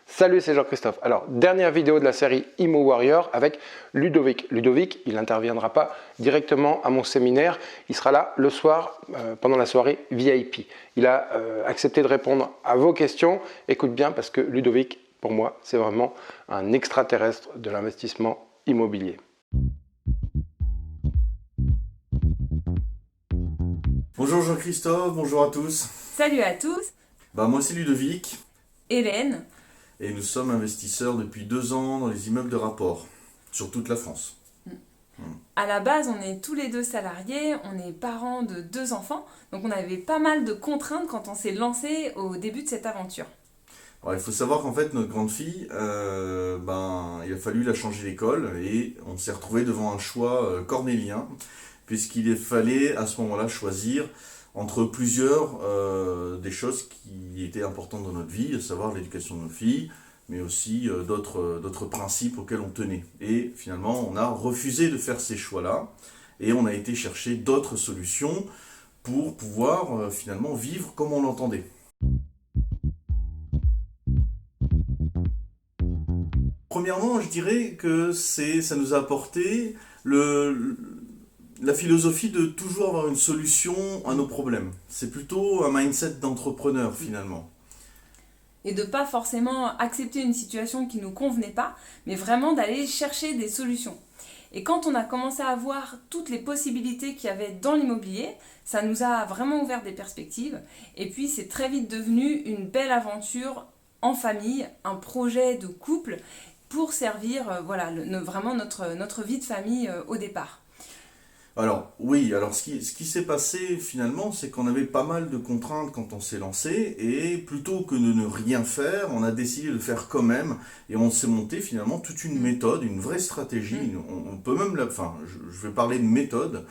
Salut, c'est Jean-Christophe. Alors, dernière vidéo de la série Imo Warrior avec Ludovic. Ludovic, il n'interviendra pas directement à mon séminaire, il sera là le soir pendant la soirée VIP. Il a accepté de répondre à vos questions. Écoute bien parce que Ludovic, pour moi, c'est vraiment un extraterrestre de l'investissement immobilier. Bonjour Jean-Christophe, bonjour à tous. Salut à tous, Moi c'est Ludovic Hélène. et nous sommes investisseurs depuis 2 ans dans les immeubles de rapport sur toute la France. À la base, on est tous les deux salariés, on est parents de 2 enfants, donc on avait pas mal de contraintes quand on s'est lancé au début de cette aventure. Alors, il faut savoir qu'en fait notre grande fille, il a fallu la changer d'école et on s'est retrouvé devant un choix cornélien puisqu'il fallait à ce moment-là choisir entre plusieurs des choses qui étaient importantes dans notre vie, à savoir l'éducation de nos filles, mais aussi d'autres principes auxquels on tenait. Et finalement, on a refusé de faire ces choix-là, et on a été chercher d'autres solutions pour pouvoir finalement vivre comme on l'entendait. Premièrement, je dirais que ça nous a apporté la philosophie de toujours avoir une solution à nos problèmes. C'est plutôt un mindset d'entrepreneur finalement. Et de pas forcément accepter une situation qui nous convenait pas, mais vraiment d'aller chercher des solutions. Et quand on a commencé à voir toutes les possibilités qu'il y avait dans l'immobilier, ça nous a vraiment ouvert des perspectives. Et puis c'est très vite devenu une belle aventure en famille, un projet de couple pour servir vraiment notre vie de famille au départ. Alors oui, ce qui s'est passé finalement, c'est qu'on avait pas mal de contraintes quand on s'est lancé, et plutôt que de ne rien faire, on a décidé de faire quand même, et on s'est monté finalement toute une méthode, une vraie stratégie, on peut même je vais parler de méthode,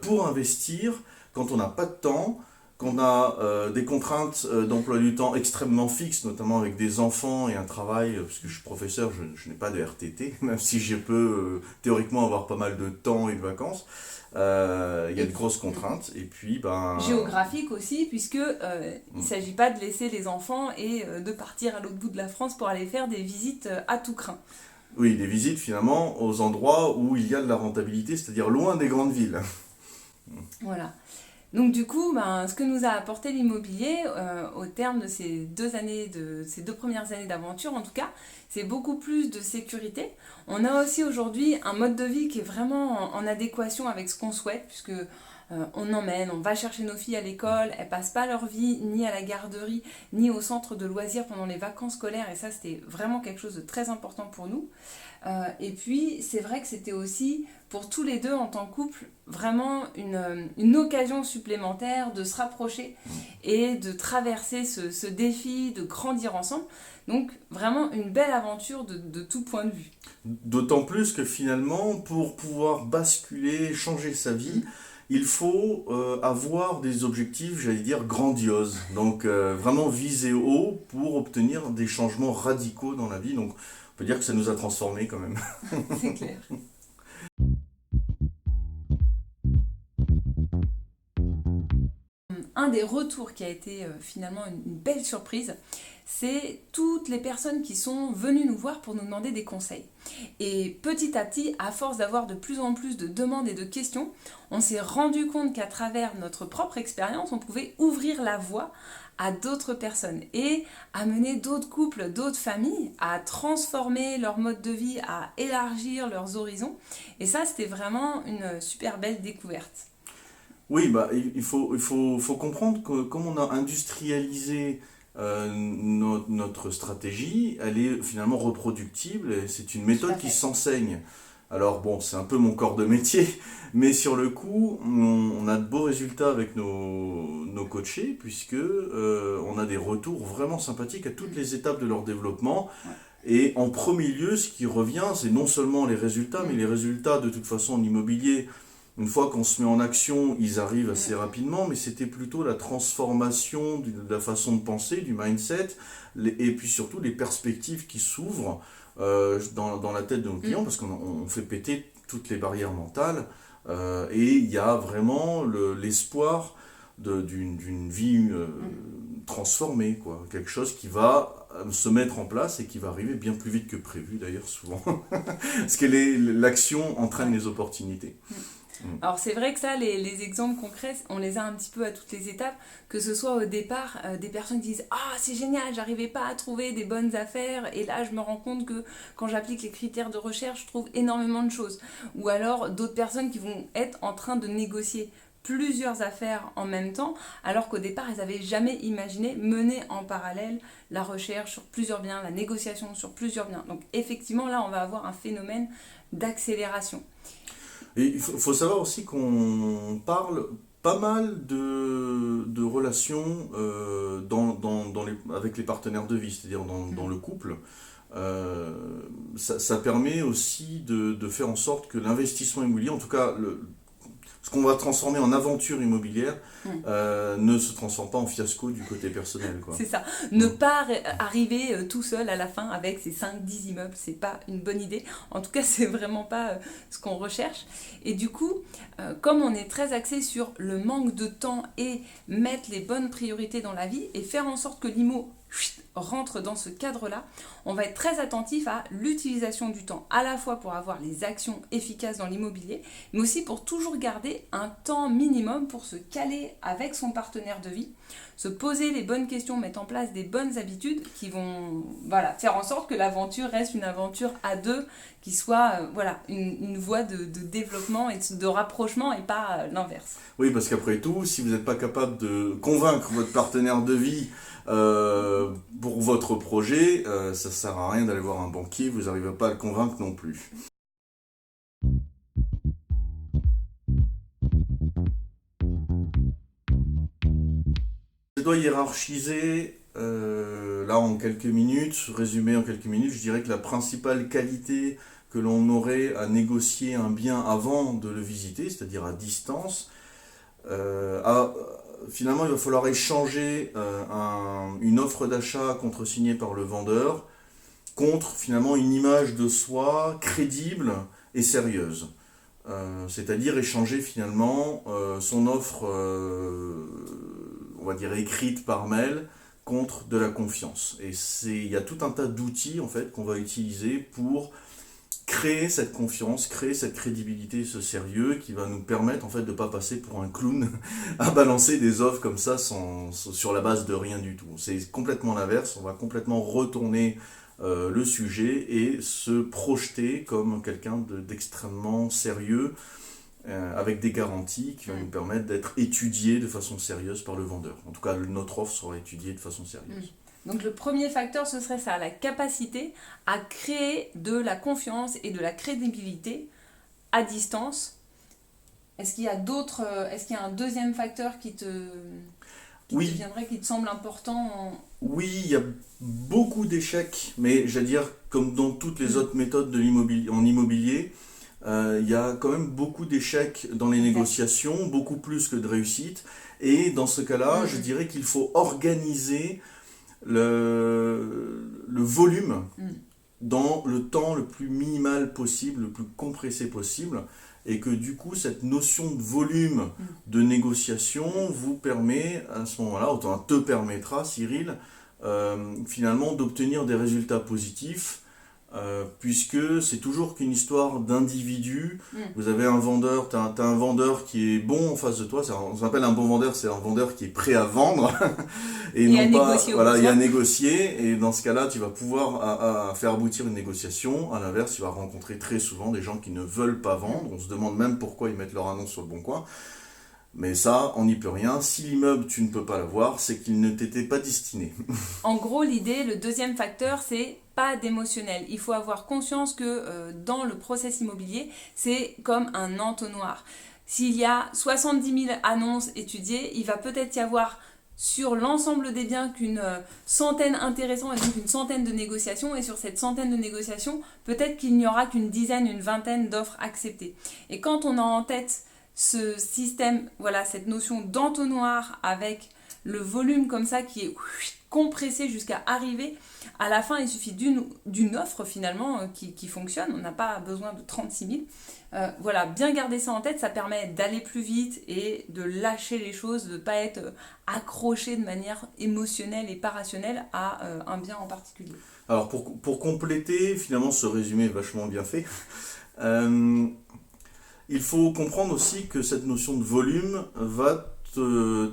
pour investir quand on n'a pas de temps, qu'on a des contraintes d'emploi du temps extrêmement fixes, notamment avec des enfants et un travail, parce que je suis professeur, je n'ai pas de RTT, même si je peux théoriquement avoir pas mal de temps et de vacances. Il y a de grosses contraintes, et puis géographique aussi, puisque il ne s'agit pas de laisser les enfants et de partir à l'autre bout de la France pour aller faire des visites à tout crin. Oui, des visites finalement aux endroits où il y a de la rentabilité, c'est-à-dire loin des grandes villes. Voilà. Donc du coup, ce que nous a apporté l'immobilier au terme de ces 2 premières années d'aventure en tout cas, c'est beaucoup plus de sécurité. On a aussi aujourd'hui un mode de vie qui est vraiment en adéquation avec ce qu'on souhaite, puisque on emmène, on va chercher nos filles à l'école, elles passent pas leur vie ni à la garderie, ni au centre de loisirs pendant les vacances scolaires, et ça c'était vraiment quelque chose de très important pour nous. Et puis c'est vrai que c'était aussi pour tous les deux en tant que couple vraiment une occasion supplémentaire de se rapprocher et de traverser ce défi, de grandir ensemble. Donc vraiment une belle aventure de tout point de vue. D'autant plus que finalement, pour pouvoir basculer, changer sa vie, il faut avoir des objectifs, j'allais dire, grandioses. Donc vraiment viser haut pour obtenir des changements radicaux dans la vie. Donc on peut dire que ça nous a transformés quand même. C'est clair. Un des retours qui a été finalement une belle surprise, c'est toutes les personnes qui sont venues nous voir pour nous demander des conseils. Et petit à petit, à force d'avoir de plus en plus de demandes et de questions, on s'est rendu compte qu'à travers notre propre expérience, on pouvait ouvrir la voie à d'autres personnes et amener d'autres couples, d'autres familles à transformer leur mode de vie, à élargir leurs horizons. Et ça, c'était vraiment une super belle découverte. Oui, il faut comprendre que comme on a industrialisé notre stratégie, elle est finalement reproductible et c'est une méthode qui s'enseigne. Alors bon, c'est un peu mon corps de métier, mais sur le coup, on a de beaux résultats avec nos coachés, puisque on a des retours vraiment sympathiques à toutes les étapes de leur développement. Et en premier lieu, ce qui revient, c'est non seulement les résultats, mais les résultats de toute façon en immobilier. Une fois qu'on se met en action, ils arrivent assez rapidement, mais c'était plutôt la transformation de la façon de penser, du mindset, et puis surtout les perspectives qui s'ouvrent dans la tête de nos clients, parce qu'on fait péter toutes les barrières mentales, et il y a vraiment l'espoir d'une vie transformée, quoi. Quelque chose qui va se mettre en place et qui va arriver bien plus vite que prévu d'ailleurs souvent. Parce que l'action entraîne les opportunités. Alors c'est vrai que ça, les exemples concrets, on les a un petit peu à toutes les étapes, que ce soit au départ, des personnes qui disent « Ah, c'est génial, j'arrivais pas à trouver des bonnes affaires et là je me rends compte que quand j'applique les critères de recherche, je trouve énormément de choses. » Ou alors d'autres personnes qui vont être en train de négocier plusieurs affaires en même temps, alors qu'au départ, elles n'avaient jamais imaginé mener en parallèle la recherche sur plusieurs biens, la négociation sur plusieurs biens. Donc effectivement, là, on va avoir un phénomène d'accélération. Et il faut savoir aussi qu'on parle pas mal de relations avec les partenaires de vie, c'est-à-dire dans le couple. Ça permet aussi de faire en sorte que l'investissement immobilier, en tout cas ce qu'on va transformer en aventure immobilière, ne se transforme pas en fiasco du côté personnel, quoi. C'est ça. Ne pas arriver tout seul à la fin avec ses 5-10 immeubles, c'est pas une bonne idée. En tout cas, c'est vraiment pas ce qu'on recherche. Et du coup, comme on est très axé sur le manque de temps et mettre les bonnes priorités dans la vie et faire en sorte que l'IMO rentre dans ce cadre-là, on va être très attentif à l'utilisation du temps, à la fois pour avoir les actions efficaces dans l'immobilier, mais aussi pour toujours garder un temps minimum pour se caler avec son partenaire de vie, se poser les bonnes questions, mettre en place des bonnes habitudes qui vont faire en sorte que l'aventure reste une aventure à deux, qui soit une voie de développement et de rapprochement et pas l'inverse. Oui, parce qu'après tout, si vous n'êtes pas capable de convaincre votre partenaire de vie pour votre projet, ça ne sert à rien d'aller voir un banquier, vous n'arrivez pas à le convaincre non plus. Je dois hiérarchiser, là en quelques minutes, résumer en quelques minutes, je dirais que la principale qualité que l'on aurait à négocier un bien avant de le visiter, c'est-à-dire à distance, finalement, il va falloir échanger une offre d'achat contresignée par le vendeur contre finalement une image de soi crédible et sérieuse. C'est-à-dire échanger finalement son offre, on va dire écrite par mail, contre de la confiance. Et il y a tout un tas d'outils en fait qu'on va utiliser pour créer cette confiance, créer cette crédibilité, ce sérieux qui va nous permettre en fait de ne pas passer pour un clown à balancer des offres comme ça sur la base de rien du tout. C'est complètement l'inverse, on va complètement retourner le sujet et se projeter comme quelqu'un d'extrêmement sérieux avec des garanties qui vont nous permettre d'être étudiés de façon sérieuse par le vendeur. En tout cas, notre offre sera étudiée de façon sérieuse. Donc le premier facteur, ce serait ça, la capacité à créer de la confiance et de la crédibilité à distance. Est-ce qu'il y a un deuxième facteur qui te viendrait, qui te semble important Oui, il y a beaucoup d'échecs, mais j'allais dire, comme dans toutes les autres méthodes en immobilier, il y a quand même beaucoup d'échecs dans les négociations, beaucoup plus que de réussites. Et dans ce cas-là, je dirais qu'il faut organiser le volume dans le temps le plus minimal possible, le plus compressé possible, et que du coup cette notion de volume de négociation vous permet à ce moment-là, autant te permettra Cyril, finalement d'obtenir des résultats positifs, puisque c'est toujours qu'une histoire d'individu. Vous avez un vendeur, t'as un vendeur qui est bon en face de toi, on s'appelle un bon vendeur, c'est un vendeur qui est prêt à vendre et non pas et à négocier, et dans ce cas-là tu vas pouvoir faire aboutir une négociation. À l'inverse, tu vas rencontrer très souvent des gens qui ne veulent pas vendre, on se demande même pourquoi ils mettent leur annonce sur le Bon Coin. Mais ça, on n'y peut rien. Si l'immeuble, tu ne peux pas l'avoir, c'est qu'il ne t'était pas destiné. En gros, l'idée, le deuxième facteur, c'est pas d'émotionnel. Il faut avoir conscience que dans le process immobilier, c'est comme un entonnoir. S'il y a 70 000 annonces étudiées, il va peut-être y avoir sur l'ensemble des biens qu'une centaine intéressantes et donc une centaine de négociations. Et sur cette centaine de négociations, peut-être qu'il n'y aura qu'une dizaine, une vingtaine d'offres acceptées. Et quand on a en tête ce système, voilà, cette notion d'entonnoir avec le volume comme ça qui est compressé jusqu'à arriver. À la fin, il suffit d'une offre finalement qui fonctionne. On n'a pas besoin de 36 000. Voilà, bien garder ça en tête, ça permet d'aller plus vite et de lâcher les choses, de ne pas être accroché de manière émotionnelle et pas rationnelle à un bien en particulier. Alors pour compléter, finalement ce résumé est vachement bien fait. Il faut comprendre aussi que cette notion de volume va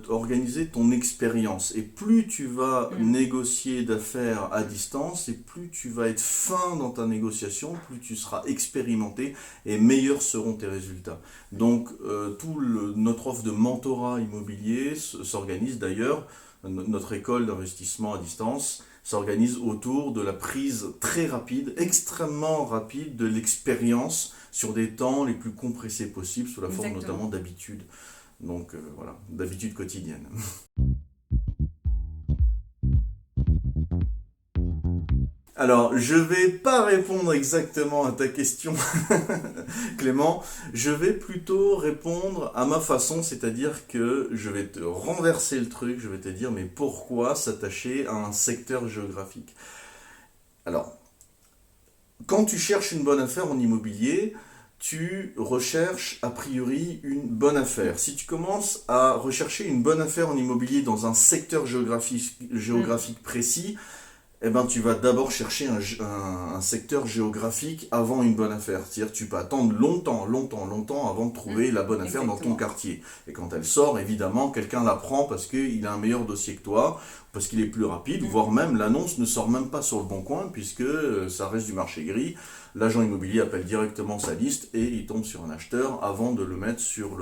organiser ton expérience. Et plus tu vas négocier d'affaires à distance, et plus tu vas être fin dans ta négociation, plus tu seras expérimenté et meilleurs seront tes résultats. Donc notre offre de mentorat immobilier s'organise d'ailleurs, notre école d'investissement à distance s'organise autour de la prise très rapide, extrêmement rapide de l'expérience sur des temps les plus compressés possibles, sous la forme notamment d'habitudes. Donc voilà, d'habitude quotidienne. Alors, je vais pas répondre exactement à ta question, Clément. Je vais plutôt répondre à ma façon, c'est-à-dire que je vais te renverser le truc, je vais te dire, mais pourquoi s'attacher à un secteur géographique? Alors, quand tu cherches une bonne affaire en immobilier, tu recherches a priori une bonne affaire. Si tu commences à rechercher une bonne affaire en immobilier dans un secteur géographique précis, eh ben, tu vas d'abord chercher un secteur géographique avant une bonne affaire. C'est-à-dire que tu peux attendre longtemps avant de trouver la bonne affaire dans ton quartier. Et quand elle sort, évidemment, quelqu'un la prend parce qu'il a un meilleur dossier que toi, parce qu'il est plus rapide, voire même l'annonce ne sort même pas sur le bon coin puisque ça reste du marché gris. L'agent immobilier appelle directement sa liste et il tombe sur un acheteur avant de le mettre sur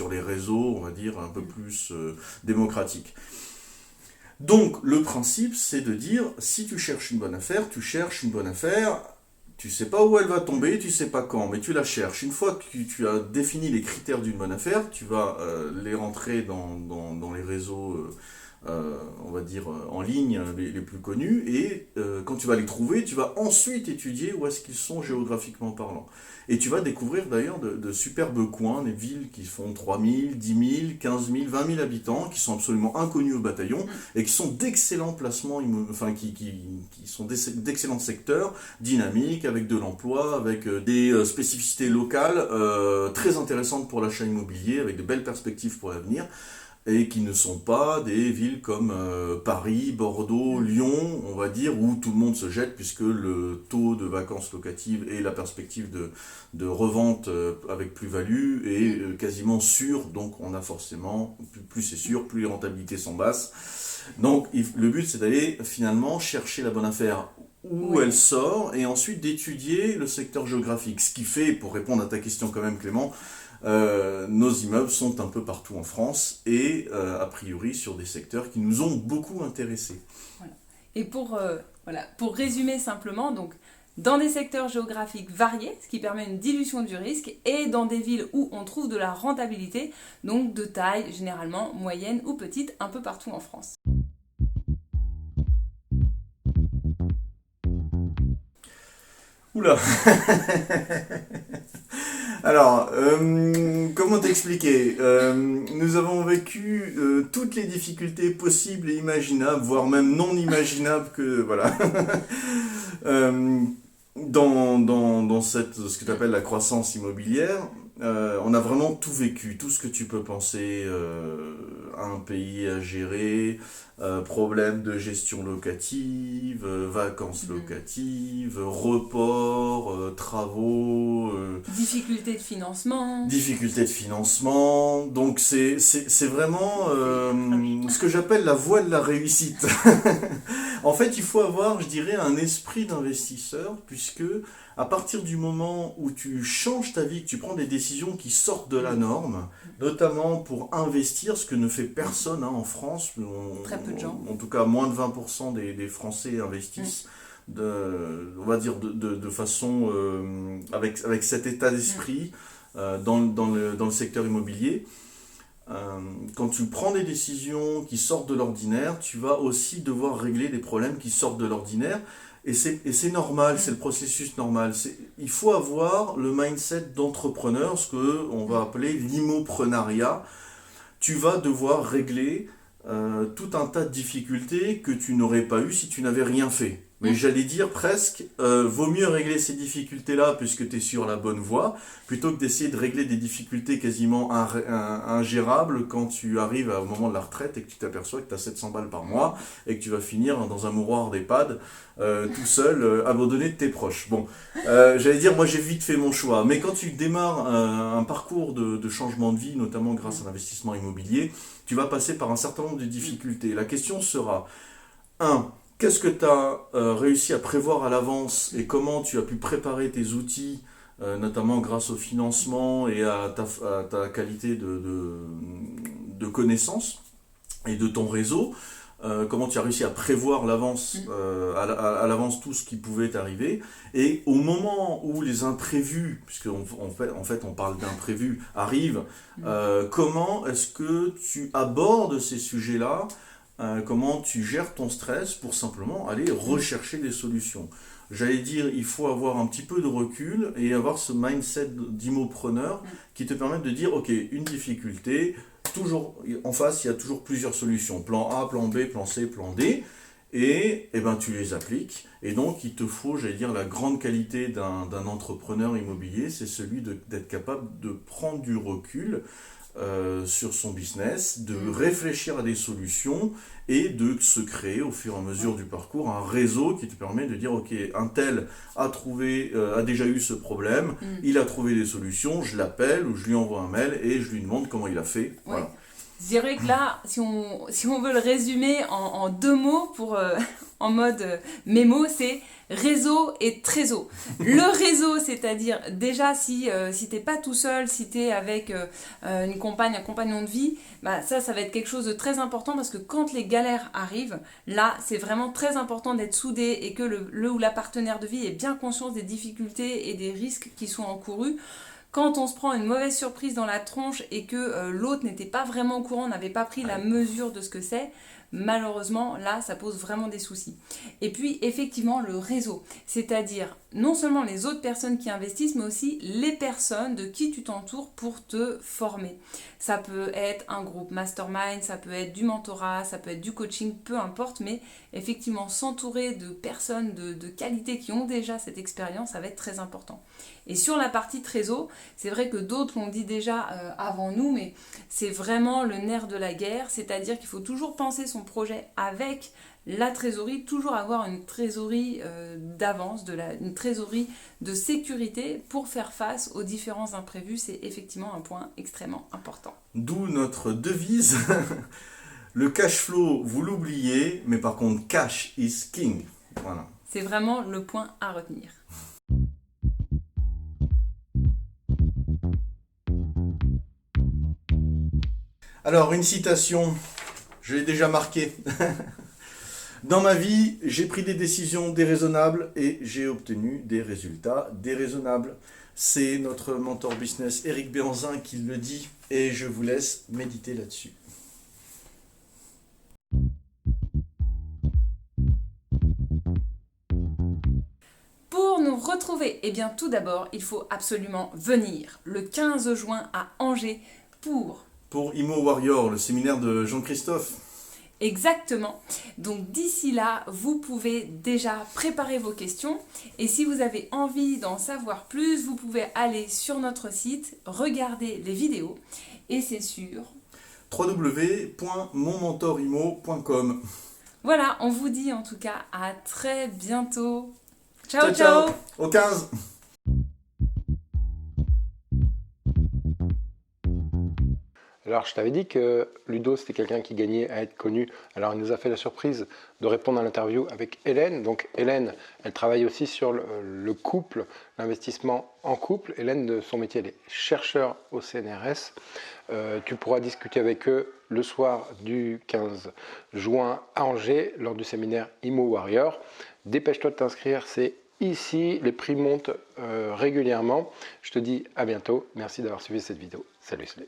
les réseaux, on va dire, un peu plus démocratiques. Donc, le principe, c'est de dire, si tu cherches une bonne affaire, tu sais pas où elle va tomber, tu sais pas quand, mais tu la cherches. Une fois que tu as défini les critères d'une bonne affaire, tu vas les rentrer dans les réseaux, on va dire, en ligne, les plus connus, et quand tu vas les trouver, tu vas ensuite étudier où est-ce qu'ils sont géographiquement parlant. Et tu vas découvrir d'ailleurs de superbes coins, des villes qui font 3 000, 10 000, 15 000, 20 000 habitants, qui sont absolument inconnus au bataillon, et qui sont d'excellents placements, qui sont d'excellents secteurs, dynamiques, avec de l'emploi, avec des spécificités locales très intéressantes pour l'achat immobilier, avec de belles perspectives pour l'avenir, et qui ne sont pas des villes comme Paris, Bordeaux, Lyon, on va dire, où tout le monde se jette puisque le taux de vacances locatives et la perspective de revente avec plus-value est quasiment sûr, donc on a forcément, plus c'est sûr, plus les rentabilités sont basses. Donc le but c'est d'aller finalement chercher la bonne affaire où elle sort et ensuite d'étudier le secteur géographique. Ce qui fait, pour répondre à ta question quand même Clément, nos immeubles sont un peu partout en France et a priori sur des secteurs qui nous ont beaucoup intéressés. Voilà. Et pour résumer simplement, donc, dans des secteurs géographiques variés, ce qui permet une dilution du risque, et dans des villes où on trouve de la rentabilité, donc de taille généralement moyenne ou petite, un peu partout en France. Oula. Alors, comment t'expliquer? Nous avons vécu toutes les difficultés possibles et imaginables, voire même non imaginables que voilà. Dans ce que tu appelles la croissance immobilière, on a vraiment tout vécu, tout ce que tu peux penser, un pays à gérer, problèmes de gestion locative, vacances locatives, reports, travaux, difficultés de financement. Donc c'est vraiment ce que j'appelle la voie de la réussite. En fait, il faut avoir, je dirais, un esprit d'investisseur, puisque à partir du moment où tu changes ta vie, que tu prends des décisions qui sortent de la norme, notamment pour investir, ce que ne fait personne en France, Très peu de gens. En tout cas moins de 20% des Français investissent, on va dire de façon, avec cet état d'esprit dans le secteur immobilier. Quand tu prends des décisions qui sortent de l'ordinaire, tu vas aussi devoir régler des problèmes qui sortent de l'ordinaire. Et c'est normal, c'est le processus normal. Il faut avoir le mindset d'entrepreneur, ce qu'on va appeler l'immoprenariat. Tu vas devoir régler tout un tas de difficultés que tu n'aurais pas eu si tu n'avais rien fait. Mais j'allais dire presque, vaut mieux régler ces difficultés-là puisque tu es sur la bonne voie, plutôt que d'essayer de régler des difficultés quasiment ingérables quand tu arrives au moment de la retraite et que tu t'aperçois que tu as 700 balles par mois et que tu vas finir dans un mouroir d'EHPAD tout seul, abandonné de tes proches. Bon, j'allais dire, moi j'ai vite fait mon choix, mais quand tu démarres un parcours de changement de vie, notamment grâce à l'investissement immobilier, tu vas passer par un certain nombre de difficultés. La question sera, 1. Qu'est-ce que tu as réussi à prévoir à l'avance et comment tu as pu préparer tes outils, notamment grâce au financement et à ta qualité de connaissances et de ton réseau, comment tu as réussi à prévoir à l'avance tout ce qui pouvait t'arriver, et au moment où les imprévus, puisqu'en fait on parle d'imprévus, arrivent, comment est-ce que tu abordes ces sujets-là, comment tu gères ton stress pour simplement aller rechercher des solutions. J'allais dire, il faut avoir un petit peu de recul et avoir ce mindset d'immopreneur qui te permet de dire, ok, une difficulté, toujours en face, il y a toujours plusieurs solutions. Plan A, plan B, plan C, plan D. Et ben, tu les appliques. Et donc, il te faut, j'allais dire, la grande qualité d'un entrepreneur immobilier, c'est celui d'être capable de prendre du recul sur son business, de réfléchir à des solutions et de se créer au fur et à mesure du parcours un réseau qui te permet de dire, ok, un tel a déjà eu ce problème, il a trouvé des solutions, je l'appelle ou je lui envoie un mail et je lui demande comment il a fait. Voilà. Je dirais que là, si on veut le résumer en 2 mots en mode mémo, c'est réseau et trésor. Le réseau, c'est-à-dire déjà si t'es pas tout seul, si t'es avec une compagne, un compagnon de vie, bah ça va être quelque chose de très important parce que quand les galères arrivent, là, c'est vraiment très important d'être soudé et que le ou la partenaire de vie ait bien conscience des difficultés et des risques qui sont encourus. Quand on se prend une mauvaise surprise dans la tronche et que l'autre n'était pas vraiment au courant, n'avait pas pris la mesure de ce que c'est, malheureusement, là, ça pose vraiment des soucis. Et puis, effectivement, le réseau, c'est-à-dire non seulement les autres personnes qui investissent, mais aussi les personnes de qui tu t'entoures pour te former. Ça peut être un groupe mastermind, ça peut être du mentorat, ça peut être du coaching, peu importe, mais effectivement, s'entourer de personnes de qualité qui ont déjà cette expérience, ça va être très important. Et sur la partie trésor, c'est vrai que d'autres l'ont dit déjà avant nous, mais c'est vraiment le nerf de la guerre, c'est-à-dire qu'il faut toujours penser son projet avec la trésorerie, toujours avoir une trésorerie d'avance, une trésorerie de sécurité pour faire face aux différents imprévus. C'est effectivement un point extrêmement important. D'où notre devise, le cash flow, vous l'oubliez, mais par contre, cash is king. Voilà. C'est vraiment le point à retenir. Alors, une citation, je l'ai déjà marquée. Dans ma vie, j'ai pris des décisions déraisonnables et j'ai obtenu des résultats déraisonnables. C'est notre mentor business Eric Béanzin qui le dit et je vous laisse méditer là-dessus. Pour nous retrouver, eh bien tout d'abord, il faut absolument venir le 15 juin à Angers pour Immo Warrior, le séminaire de Jean-Christophe. Exactement. Donc d'ici là, vous pouvez déjà préparer vos questions et si vous avez envie d'en savoir plus, vous pouvez aller sur notre site, regarder les vidéos et c'est sur www.monmentorimmo.com. Voilà, on vous dit en tout cas à très bientôt. Ciao, ciao. Au 15. Alors, je t'avais dit que Ludo, c'était quelqu'un qui gagnait à être connu. Alors, il nous a fait la surprise de répondre à l'interview avec Hélène. Donc, Hélène, elle travaille aussi sur le couple, l'investissement en couple. Hélène, de son métier, elle est chercheure au CNRS. Tu pourras discuter avec eux le soir du 15 juin à Angers, lors du séminaire Immo Warrior. Dépêche-toi de t'inscrire, c'est ici. Les prix montent régulièrement. Je te dis à bientôt. Merci d'avoir suivi cette vidéo. Salut, salut.